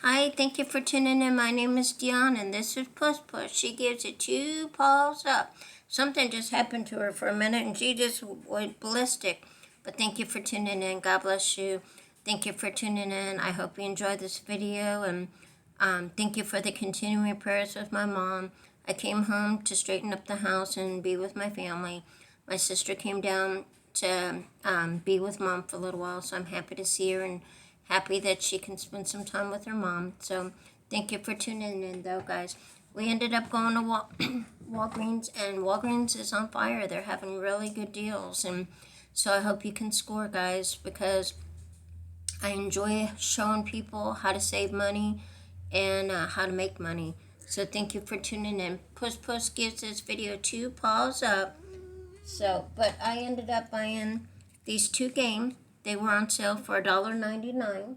Hi, thank you for tuning in. My name is Dion, and this is Puss Puss. She gives it 2 paws up. Something just happened to her for a minute, and she just went ballistic. But thank you for tuning in. God bless you. Thank you for tuning in. I hope you enjoyed this video, and thank you for the continuing prayers with my mom. I came home to straighten up the house and be with my family. My sister came down to be with Mom for a little while, so I'm happy to see her and happy that she can spend some time with her mom. So thank you for tuning in, though, guys. We ended up going to Walgreens, and Walgreens is on fire. They're having really good deals, and so I hope you can score, guys, because I enjoy showing people how to save money and how to make money. So thank you for tuning in. Puss Puss gives this video 2 paws up. So, but I ended up buying these 2 games. They were on sale for $1.99.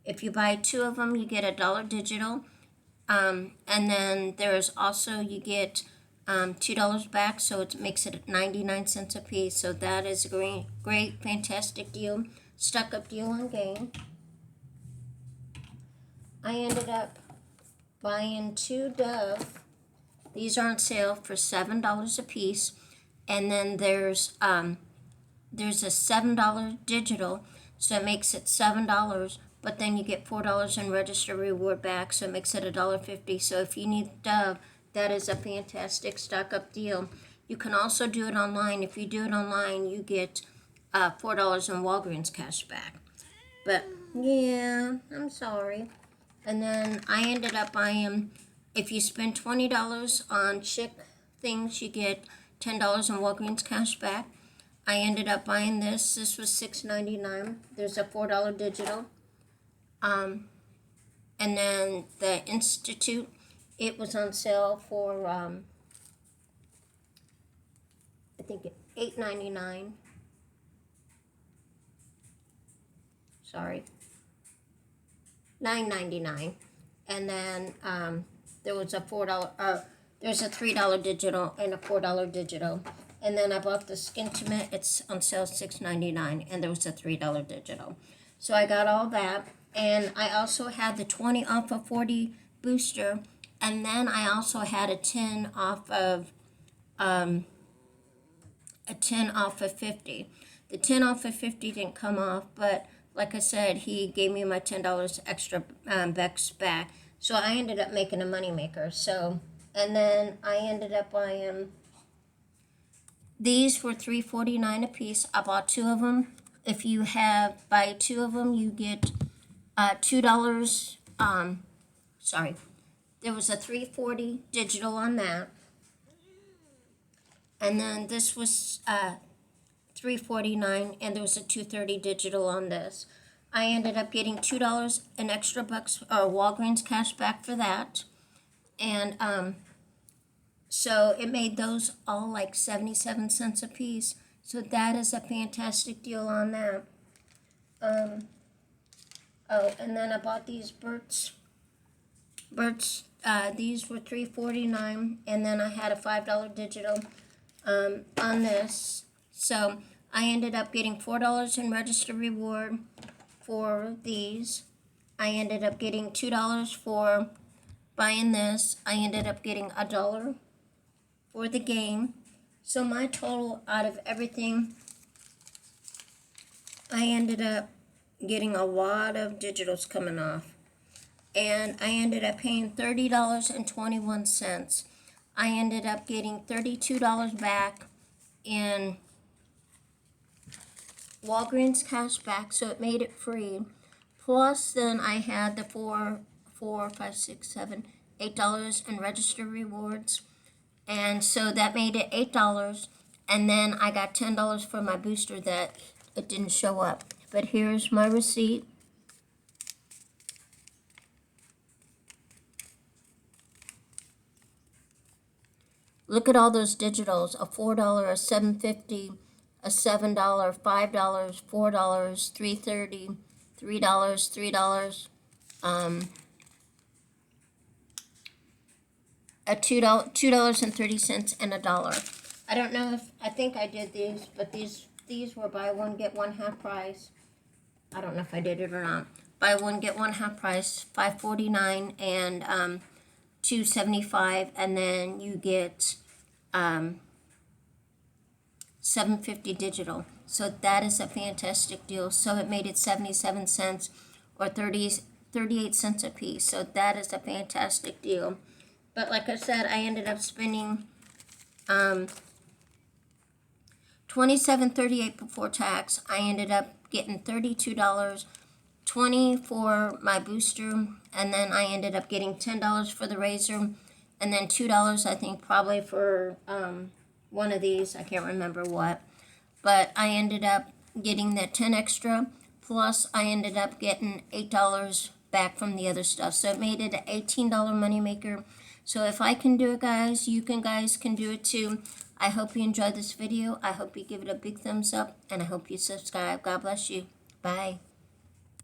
If you buy 2 of them, you get $1 digital. And then there's also, you get $2 back, so it makes it 99 cents a piece. So that is a great, fantastic deal. Stuck up deal on game. I ended up buying 2 Dove. These are on sale for $7 a piece. And then there's a $7 digital, so it makes it $7, but then you get $4 in register reward back, so it makes it $1.50. So if you need Dove, that is a fantastic stock up deal. You can also do it online. If you do it online, you get $4 in Walgreens cash back. But yeah, I'm sorry. And then I ended up buying, if you spend $20 on chic things, you get $10 in Walgreens cash back. I ended up buying this. This was $6.99. There's a $4 digital. And then the Institute, it was on sale for, I think $8.99. Sorry. $9.99. And then there was a there's a $3 digital and a $4 digital. And then I bought the Skintimate. It's on sale $6.99, and there was a $3 digital. So I got all that, and I also had the 20 off of 40 booster, and then I also had a 10 off of 50. The 10 off of 50 didn't come off, but like I said, he gave me my $10 extra bucks back. So I ended up making a moneymaker. So, and then I ended up buying, these were $3.49 a piece. I bought 2 of them. If you buy 2 of them, you get $2. Sorry, there was a $3.40 digital on that, and then this was $3.49, and there was a $2.30 digital on this. I ended up getting $2 in extra bucks or Walgreens cash back for that, and so it made those all like 77 cents a piece. So that is a fantastic deal on that. Oh, and then I bought these Burt's. These were $3.49, and then I had a $5 digital on this. So I ended up getting $4 in register reward for these. I ended up getting $2 for buying this. I ended up getting $1 for the game. So my total out of everything, I ended up getting a lot of digitals coming off. And I ended up paying $30.21. I ended up getting $32 back in Walgreens cash back, so it made it free. Plus, then I had the $8 in register rewards. And so that made it $8. And then I got $10 for my booster that it didn't show up. But here's my receipt. Look at all those digitals, a $4, a $7.50, a $7, $5, $4, $3.30, $3, a $2.30, and $1. I don't know if, I think I did these, but these were buy one, get one half price. I don't know if I did it or not. buy one get one half price, $5.49 and $2.75, and then you get $7.50 digital. So that is a fantastic deal. So it made it 77 cents or 38 cents a piece. So that is a fantastic deal. But like I said, I ended up spending $27.38 before tax. I ended up getting $32.20 for my booster, and then I ended up getting $10 for the razor, and then $2 I think probably for one of these. I can't remember what, but I ended up getting that 10 extra. Plus, I ended up getting $8 back from the other stuff. So it made it an $18 moneymaker. So if I can do it, guys, you guys can do it too. I hope you enjoyed this video. I hope you give it a big thumbs up, and I hope you subscribe. God bless you. Bye.